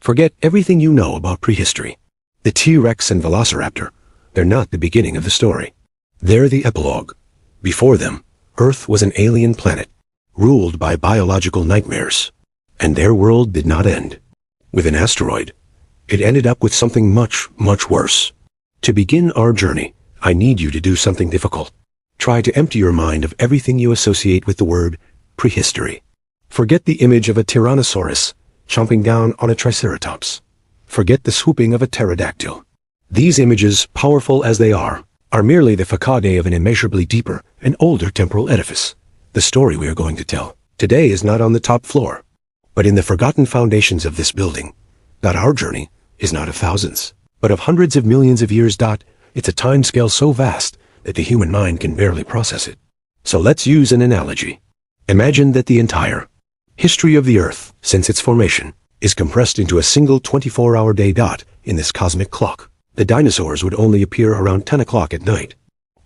Forget everything you know about prehistory. The T-Rex and Velociraptor, they're not the beginning of the story. They're the epilogue. Before them, Earth was an alien planet, ruled by biological nightmares. And their world did not end with an asteroid. It ended up with something much, much worse. To begin our journey, I need you to do something difficult. Try to empty your mind of everything you associate with the word prehistory. Forget the image of a Tyrannosaurus chomping down on a Triceratops. Forget the swooping of a pterodactyl. These images, powerful as they are merely the facade of an immeasurably deeper and older temporal edifice. The story we are going to tell today is not on the top floor, but in the forgotten foundations of this building. Our journey is not of thousands, but of hundreds of millions of years. It's a time scale so vast that the human mind can barely process it. So let's use an analogy. Imagine that the entire history of the Earth, since its formation, is compressed into a single 24-hour day. In this cosmic clock, the dinosaurs would only appear around 10 o'clock at night.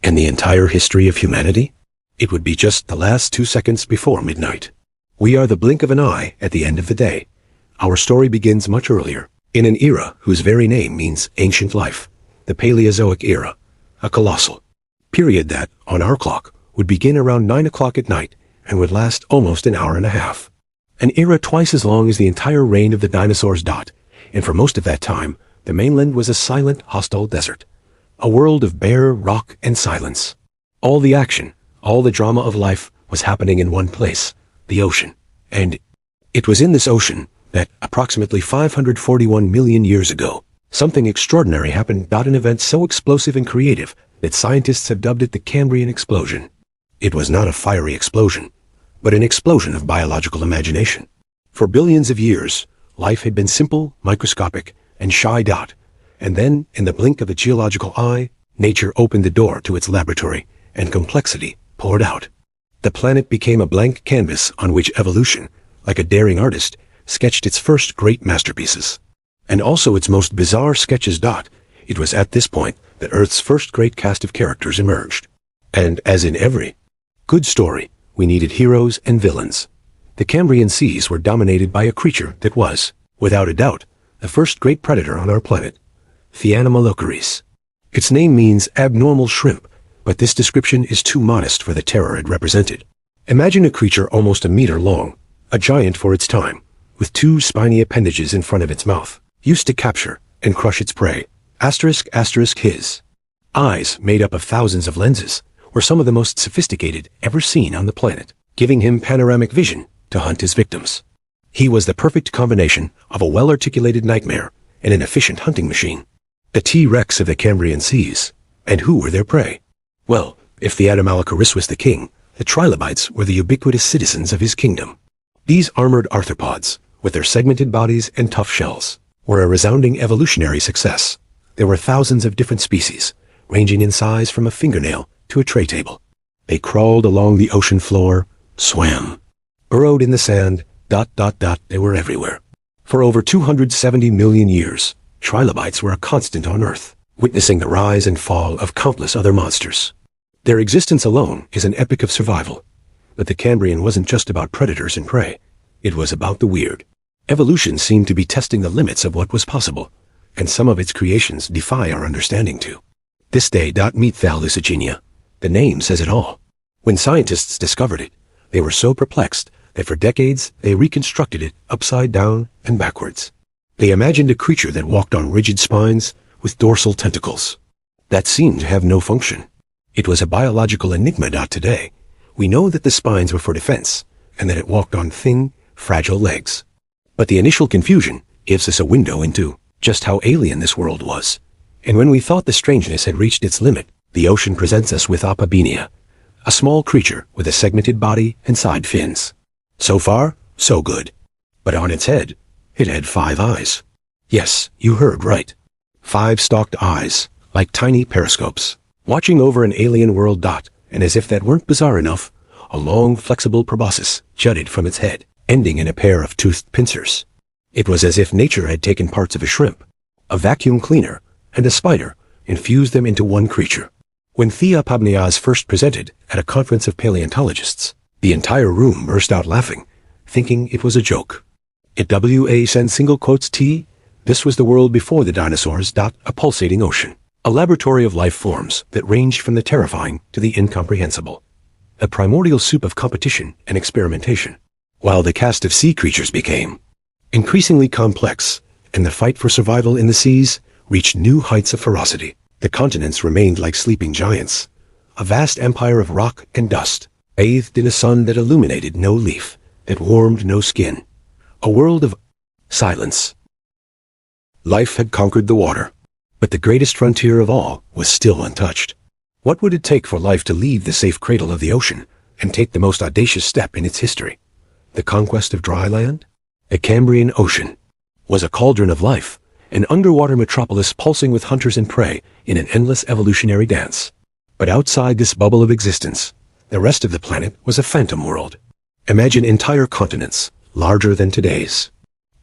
And the entire history of humanity? It would be just the last 2 seconds before midnight. We are the blink of an eye at the end of the day. Our story begins much earlier, in an era whose very name means ancient life, the Paleozoic era, a colossal period that, on our clock, would begin around 9 o'clock at night and would last almost an hour and a half. An era twice as long as the entire reign of the dinosaurs. And for most of that time, the mainland was a silent, hostile desert, a world of bare rock and silence. All the action, all the drama of life was happening in one place, the ocean. And it was in this ocean that, approximately 541 million years ago, something extraordinary happened. An event so explosive and creative that scientists have dubbed it the Cambrian explosion. It was not a fiery explosion, but an explosion of biological imagination. For billions of years, life had been simple, microscopic, and shy. And then, in the blink of a geological eye, nature opened the door to its laboratory, and complexity poured out. The planet became a blank canvas on which evolution, like a daring artist, sketched its first great masterpieces. And also its most bizarre sketches. It was at this point that Earth's first great cast of characters emerged. And as in every good story, we needed heroes and villains. The Cambrian seas were dominated by a creature that was, without a doubt, the first great predator on our planet, Phaenomalocaris. Its name means abnormal shrimp, but this description is too modest for the terror it represented. Imagine a creature almost a meter long, a giant for its time, with 2 spiny appendages in front of its mouth, used to capture and crush its prey. His eyes, made up of thousands of lenses, were some of the most sophisticated ever seen on the planet, giving him panoramic vision to hunt his victims. He was the perfect combination of a well-articulated nightmare and an efficient hunting machine. The T-Rex of the Cambrian seas. And who were their prey? Well, if the Phaenomalocaris was the king, the trilobites were the ubiquitous citizens of his kingdom. These armored arthropods, with their segmented bodies and tough shells, were a resounding evolutionary success. There were thousands of different species, ranging in size from a fingernail to a tray table. They crawled along the ocean floor, swam, burrowed in the sand, they were everywhere. For over 270 million years, trilobites were a constant on Earth, witnessing the rise and fall of countless other monsters. Their existence alone is an epic of survival. But the Cambrian wasn't just about predators and prey. It was about the weird. Evolution seemed to be testing the limits of what was possible, and some of its creations defy our understanding too. This day. Meet Thalassogynia. The name says it all. When scientists discovered it, they were so perplexed that for decades they reconstructed it upside down and backwards. They imagined a creature that walked on rigid spines with dorsal tentacles that seemed to have no function. It was a biological enigma. Today, we know that the spines were for defense and that it walked on thin, fragile legs. But the initial confusion gives us a window into just how alien this world was. And when we thought the strangeness had reached its limit, the ocean presents us with Apabenia, a small creature with a segmented body and side fins. So far, so good. But on its head, it had 5 eyes. Yes, you heard right. 5 stalked eyes, like tiny periscopes, watching over an alien world. And as if that weren't bizarre enough, a long, flexible proboscis jutted from its head, ending in a pair of toothed pincers. It was as if nature had taken parts of a shrimp, a vacuum cleaner, and a spider, and fused them into one creature. When Theopabnias first presented at a conference of paleontologists, the entire room burst out laughing, thinking it was a joke. It WA send single quotes T This was the world before the dinosaurs. A pulsating ocean. A laboratory of life forms that ranged from the terrifying to the incomprehensible. A primordial soup of competition and experimentation. While the cast of sea creatures became increasingly complex, and the fight for survival in the seas reached new heights of ferocity. The continents remained like sleeping giants, a vast empire of rock and dust, bathed in a sun that illuminated no leaf, that warmed no skin. A world of silence. Life had conquered the water, but the greatest frontier of all was still untouched. What would it take for life to leave the safe cradle of the ocean and take the most audacious step in its history? The conquest of dry land? A Cambrian ocean was a cauldron of life, an underwater metropolis pulsing with hunters and prey in an endless evolutionary dance. But outside this bubble of existence, the rest of the planet was a phantom world. Imagine entire continents, larger than today's.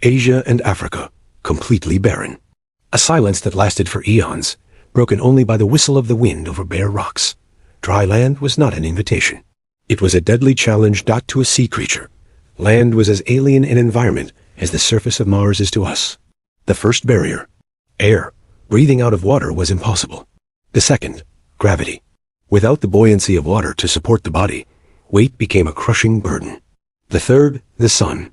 Asia and Africa, completely barren. A silence that lasted for eons, broken only by the whistle of the wind over bare rocks. Dry land was not an invitation. It was a deadly challenge to a sea creature. Land was as alien an environment as the surface of Mars is to us. The first barrier, air, breathing out of water, was impossible. The second, gravity. Without the buoyancy of water to support the body, weight became a crushing burden. The third, the sun.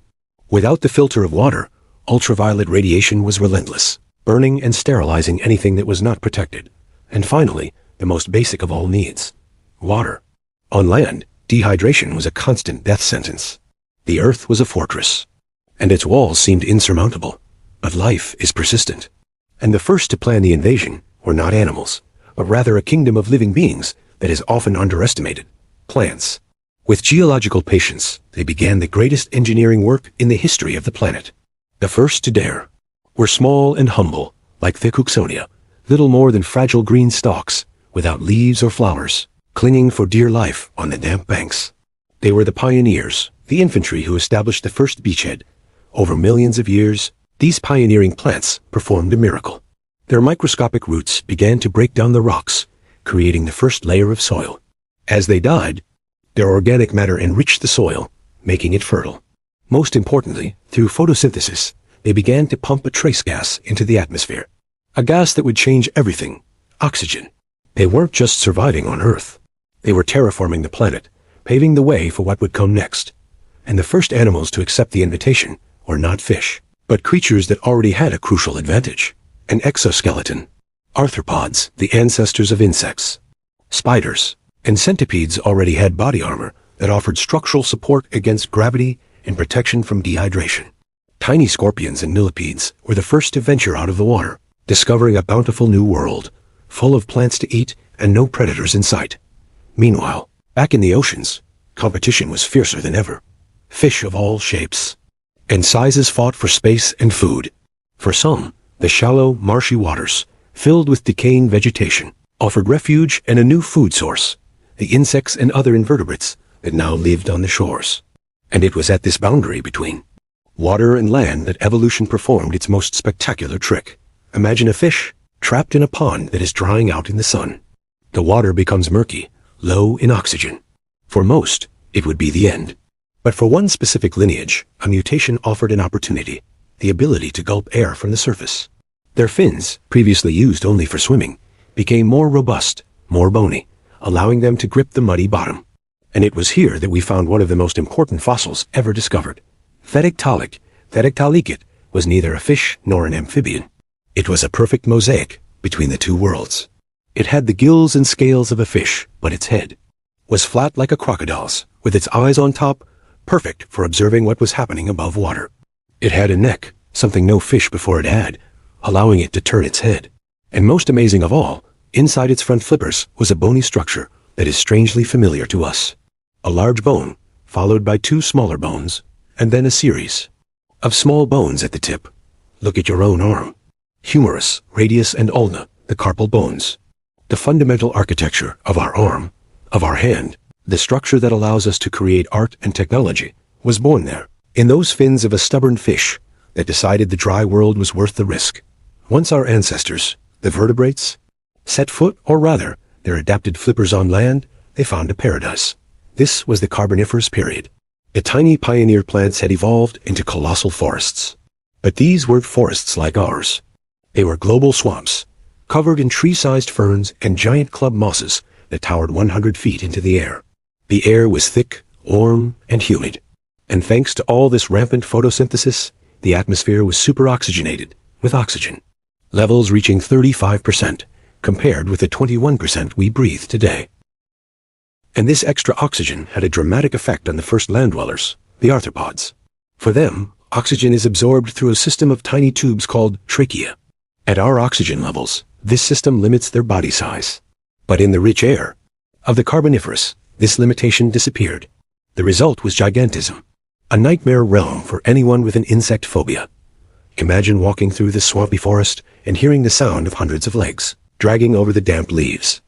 Without the filter of water, ultraviolet radiation was relentless, burning and sterilizing anything that was not protected. And finally, the most basic of all needs, water. On land, dehydration was a constant death sentence. The earth was a fortress, and its walls seemed insurmountable. But life is persistent. And the first to plan the invasion were not animals, but rather a kingdom of living beings that is often underestimated, plants. With geological patience, they began the greatest engineering work in the history of the planet. The first to dare were small and humble, like the Cooksonia, little more than fragile green stalks, without leaves or flowers, clinging for dear life on the damp banks. They were the pioneers, the infantry who established the first beachhead. Over millions of years, these pioneering plants performed a miracle. Their microscopic roots began to break down the rocks, creating the first layer of soil. As they died, their organic matter enriched the soil, making it fertile. Most importantly, through photosynthesis, they began to pump a trace gas into the atmosphere. A gas that would change everything, oxygen. They weren't just surviving on Earth. They were terraforming the planet, paving the way for what would come next. And the first animals to accept the invitation were not fish, but creatures that already had a crucial advantage. An exoskeleton. Arthropods, the ancestors of insects. Spiders and centipedes already had body armor that offered structural support against gravity and protection from dehydration. Tiny scorpions and millipedes were the first to venture out of the water, discovering a bountiful new world, full of plants to eat and no predators in sight. Meanwhile, back in the oceans, competition was fiercer than ever. Fish of all shapes and sizes fought for space and food. For some, the shallow, marshy waters, filled with decaying vegetation, offered refuge and a new food source, the insects and other invertebrates that now lived on the shores. And it was at this boundary between water and land that evolution performed its most spectacular trick. Imagine a fish trapped in a pond that is drying out in the sun. The water becomes murky, low in oxygen. For most, it would be the end. But for one specific lineage, a mutation offered an opportunity, the ability to gulp air from the surface. Their fins, previously used only for swimming, became more robust, more bony, allowing them to grip the muddy bottom. And it was here that we found one of the most important fossils ever discovered. Thectalicate was neither a fish nor an amphibian. It was a perfect mosaic between the two worlds. It had the gills and scales of a fish, but its head was flat like a crocodile's, with its eyes on top, perfect for observing what was happening above water. It had a neck, something no fish before it had, allowing it to turn its head. And most amazing of all, inside its front flippers was a bony structure that is strangely familiar to us. A large bone, followed by two smaller bones, and then a series of small bones at the tip. Look at your own arm. Humerus, radius, and ulna, the carpal bones. The fundamental architecture of our arm, of our hand, the structure that allows us to create art and technology, was born there, in those fins of a stubborn fish that decided the dry world was worth the risk. Once our ancestors, the vertebrates, set foot, or rather, their adapted flippers on land, they found a paradise. This was the Carboniferous period. The tiny pioneer plants had evolved into colossal forests. But these weren't forests like ours. They were global swamps, covered in tree-sized ferns and giant club mosses that towered 100 feet into the air. The air was thick, warm, and humid. And thanks to all this rampant photosynthesis, the atmosphere was superoxygenated with oxygen, levels reaching 35%, compared with the 21% we breathe today. And this extra oxygen had a dramatic effect on the first land dwellers, the arthropods. For them, oxygen is absorbed through a system of tiny tubes called trachea. At our oxygen levels, this system limits their body size. But in the rich air of the Carboniferous, this limitation disappeared. The result was gigantism, a nightmare realm for anyone with an insect phobia. Imagine walking through this swampy forest and hearing the sound of hundreds of legs dragging over the damp leaves.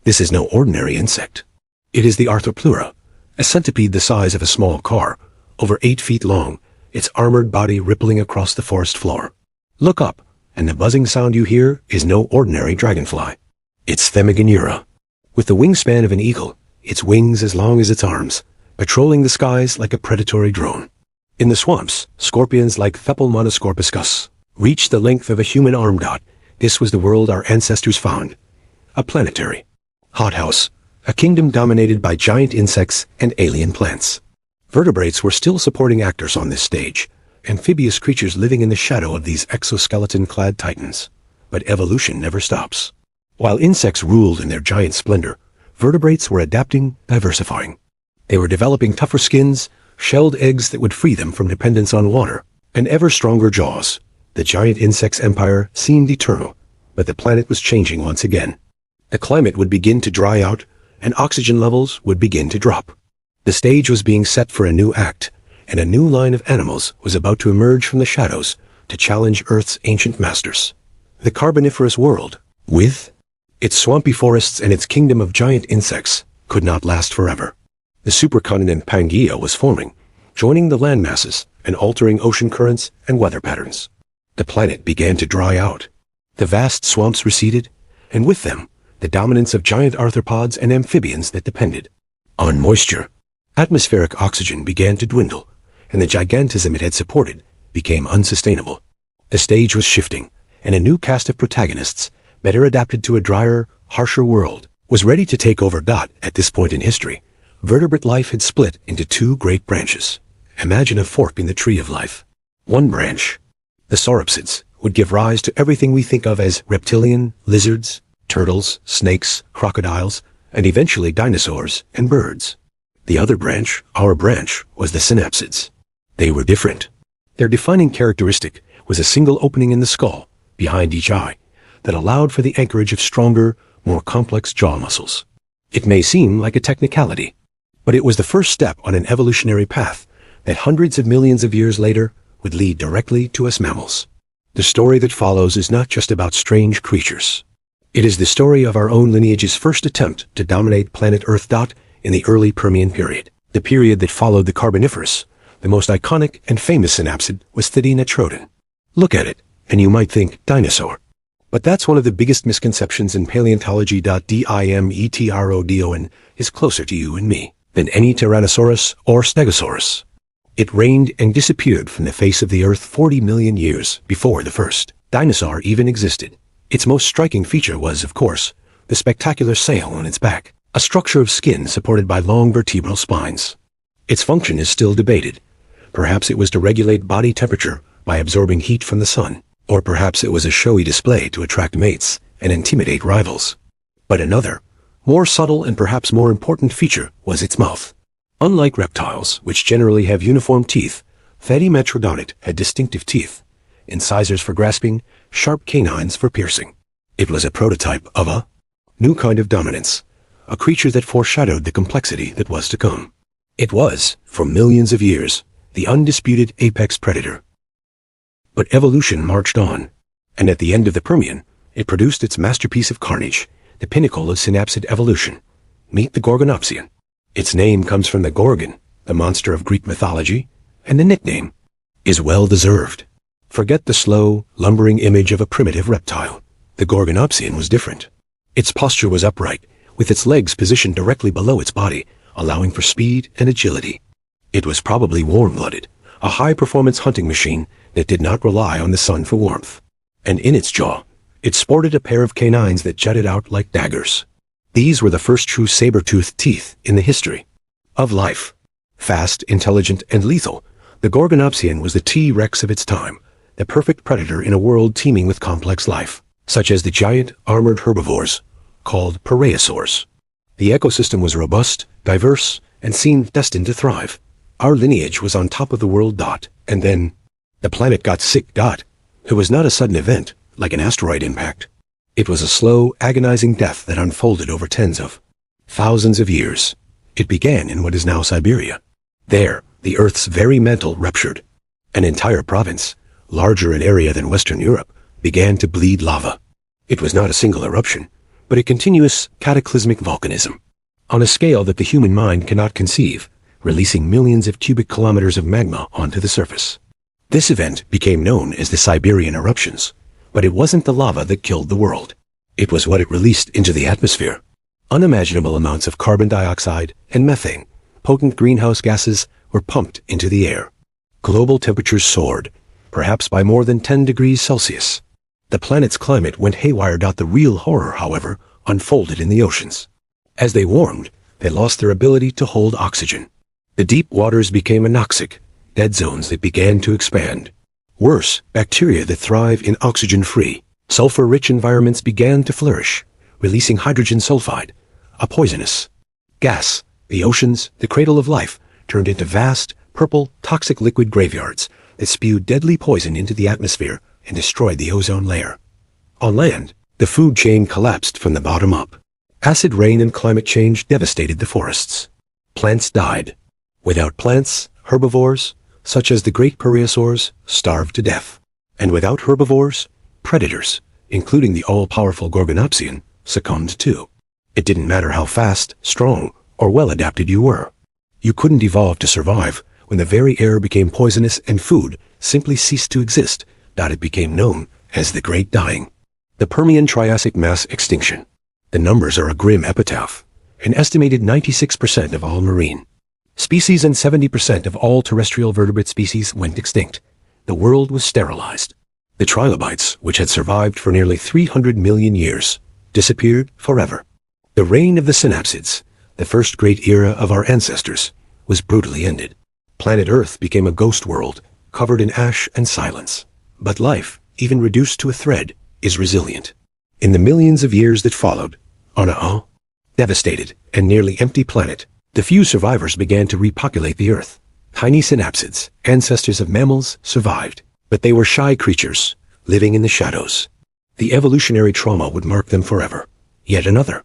This is no ordinary insect. It is the Arthropleura, a centipede the size of a small car, over 8 feet long, its armored body rippling across the forest floor. Look up, and the buzzing sound you hear is no ordinary dragonfly. It's Themigonura, with the wingspan of an eagle, its wings as long as its arms, patrolling the skies like a predatory drone. In the swamps, scorpions like Thepelmonoscorpiscus reached the length of a human arm. This was the world our ancestors found. A planetary hothouse, a kingdom dominated by giant insects and alien plants. Vertebrates were still supporting actors on this stage, amphibious creatures living in the shadow of these exoskeleton-clad titans. But evolution never stops. While insects ruled in their giant splendor, vertebrates were adapting, diversifying. They were developing tougher skins, shelled eggs that would free them from dependence on water, and ever stronger jaws. The giant insect's empire seemed eternal, but the planet was changing once again. The climate would begin to dry out, and oxygen levels would begin to drop. The stage was being set for a new act, and a new line of animals was about to emerge from the shadows to challenge Earth's ancient masters. The Carboniferous world, with its swampy forests and its kingdom of giant insects, could not last forever. The supercontinent Pangaea was forming, joining the land masses and altering ocean currents and weather patterns. The planet began to dry out. The vast swamps receded, and with them, the dominance of giant arthropods and amphibians that depended on moisture. Atmospheric oxygen began to dwindle, and the gigantism it had supported became unsustainable. The stage was shifting, and a new cast of protagonists, better adapted to a drier, harsher world, was ready to take over. At this point in history, vertebrate life had split into two great branches. Imagine a fork in the tree of life. One branch, the sauropsids, would give rise to everything we think of as reptilian, lizards, turtles, snakes, crocodiles, and eventually dinosaurs and birds. The other branch, our branch, was the synapsids. They were different. Their defining characteristic was a single opening in the skull, behind each eye, that allowed for the anchorage of stronger, more complex jaw muscles. It may seem like a technicality, but it was the first step on an evolutionary path that hundreds of millions of years later would lead directly to us mammals. The story that follows is not just about strange creatures. It is the story of our own lineage's first attempt to dominate planet Earth. In the early Permian period, the period that followed the Carboniferous, the most iconic and famous synapsid was Thydianotrodon. Look at it, and you might think dinosaur. But that's one of the biggest misconceptions in paleontology. Dimetrodon is closer to you and me than any Tyrannosaurus or Stegosaurus. It reigned and disappeared from the face of the Earth 40 million years before the first dinosaur even existed. Its most striking feature was, of course, the spectacular sail on its back, a structure of skin supported by long vertebral spines. Its function is still debated. Perhaps it was to regulate body temperature by absorbing heat from the sun, or perhaps it was a showy display to attract mates and intimidate rivals. But another, more subtle and perhaps more important feature was its mouth. Unlike reptiles, which generally have uniform teeth, Thydianotrodon had distinctive teeth, incisors for grasping, sharp canines for piercing. It was a prototype of a new kind of dominance, a creature that foreshadowed the complexity that was to come. It was, for millions of years, the undisputed apex predator. But evolution marched on, and at the end of the Permian, it produced its masterpiece of carnage, the pinnacle of synapsid evolution. Meet the Gorgonopsian. Its name comes from the Gorgon, the monster of Greek mythology, and the nickname is well-deserved. Forget the slow, lumbering image of a primitive reptile. The Gorgonopsian was different. Its posture was upright, with its legs positioned directly below its body, allowing for speed and agility. It was probably warm-blooded, a high-performance hunting machine that did not rely on the sun for warmth. And in its jaw, it sported a pair of canines that jutted out like daggers. These were the first true saber-toothed teeth in the history of life. Fast, intelligent, and lethal, the Gorgonopsian was the T-Rex of its time, the perfect predator in a world teeming with complex life, such as the giant armored herbivores called Prehistory. The ecosystem was robust, diverse, and seemed destined to thrive. Our lineage was on top of the world. And then the planet got sick. It was not a sudden event, like an asteroid impact. It was a slow, agonizing death that unfolded over tens of thousands of years. It began in what is now Siberia. There, the Earth's very mantle ruptured. An entire province, larger in area than Western Europe, began to bleed lava. It was not a single eruption, but a continuous cataclysmic volcanism, on a scale that the human mind cannot conceive, releasing millions of cubic kilometers of magma onto the surface. This event became known as the Siberian eruptions, but it wasn't the lava that killed the world. It was what it released into the atmosphere. Unimaginable amounts of carbon dioxide and methane, potent greenhouse gases, were pumped into the air. Global temperatures soared, perhaps by more than 10 degrees Celsius. The planet's climate went haywire. The real horror, however, unfolded in the oceans. As they warmed, they lost their ability to hold oxygen. The deep waters became anoxic, dead zones that began to expand. Worse, bacteria that thrive in oxygen-free, sulfur-rich environments began to flourish, releasing hydrogen sulfide, a poisonous gas. The oceans, the cradle of life, turned into vast, purple, toxic liquid graveyards that spewed deadly poison into the atmosphere and destroyed the ozone layer. On land, the food chain collapsed from the bottom up. Acid rain and climate change devastated the forests. Plants died. Without plants, herbivores, such as the great Prehistories, starved to death. And without herbivores, predators, including the all-powerful Gorgonopsian, succumbed too. It didn't matter how fast, strong, or well-adapted you were. You couldn't evolve to survive when the very air became poisonous and food simply ceased to exist. It became known as the Great Dying. The Permian-Triassic mass extinction. The numbers are a grim epitaph. An estimated 96% of all marine species and 70% of all terrestrial vertebrate species went extinct. The world was sterilized. The trilobites, which had survived for nearly 300 million years, disappeared forever. The reign of the synapsids, the first great era of our ancestors, was brutally ended. Planet Earth became a ghost world, covered in ash and silence. But life, even reduced to a thread, is resilient. In the millions of years that followed, on a devastated and nearly empty planet, the few survivors began to repopulate the Earth. Tiny synapsids, ancestors of mammals, survived, but they were shy creatures, living in the shadows. The evolutionary trauma would mark them forever. Yet another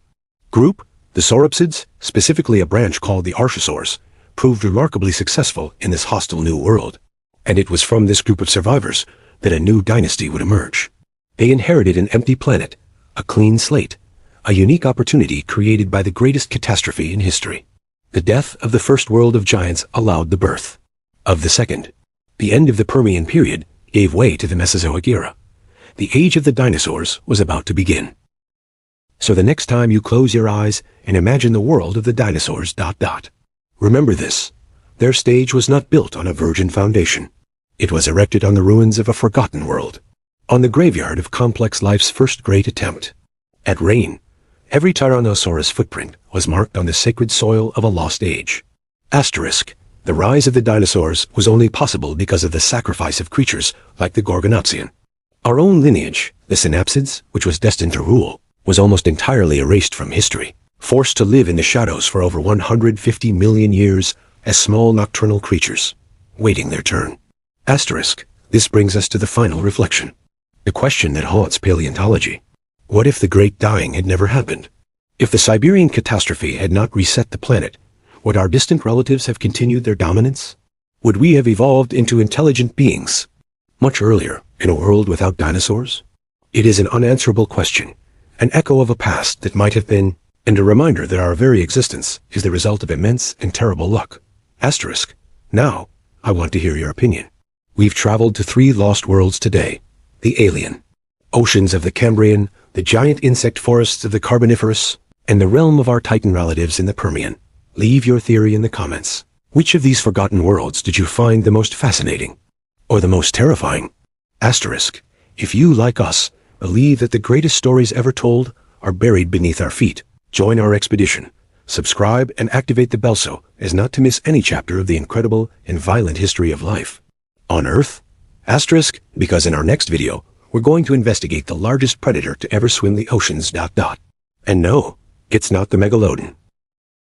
group, the sauropsids, specifically a branch called the archosaurs, proved remarkably successful in this hostile new world. And it was from this group of survivors that a new dynasty would emerge. They inherited an empty planet, a clean slate, a unique opportunity created by the greatest catastrophe in history. The death of the first world of giants allowed the birth of the second. The end of the Permian period gave way to the Mesozoic era. The age of the dinosaurs was about to begin. So the next time you close your eyes and imagine the world of the dinosaurs, remember this: their stage was not built on a virgin foundation. It was erected on the ruins of a forgotten world, on the graveyard of complex life's first great attempt. At Rain, every Tyrannosaurus footprint was marked on the sacred soil of a lost age. Asterisk, the rise of the dinosaurs was only possible because of the sacrifice of creatures like the Gorgonopsian. Our own lineage, the synapsids, which was destined to rule, was almost entirely erased from history, forced to live in the shadows for over 150 million years as small nocturnal creatures, waiting their turn. Asterisk, this brings us to the final reflection. The question that haunts paleontology. What if the Great Dying had never happened? If the Siberian catastrophe had not reset the planet, would our distant relatives have continued their dominance? Would we have evolved into intelligent beings much earlier in a world without dinosaurs? It is an unanswerable question, an echo of a past that might have been, and a reminder that our very existence is the result of immense and terrible luck. Asterisk. Now, I want to hear your opinion. We've traveled to 3 lost worlds today: the alien, oceans of the Cambrian, the giant insect forests of the Carboniferous, and the realm of our Titan relatives in the Permian. Leave your theory in the comments. Which of these forgotten worlds did you find the most fascinating? or the most terrifying? Asterisk. If you, like us, believe that the greatest stories ever told are buried beneath our feet, join our expedition. Subscribe and activate the bell so as not to miss any chapter of the incredible and violent history of life on Earth. Asterisk, because in our next video, we're going to investigate the largest predator to ever swim the oceans. And no, it's not the megalodon.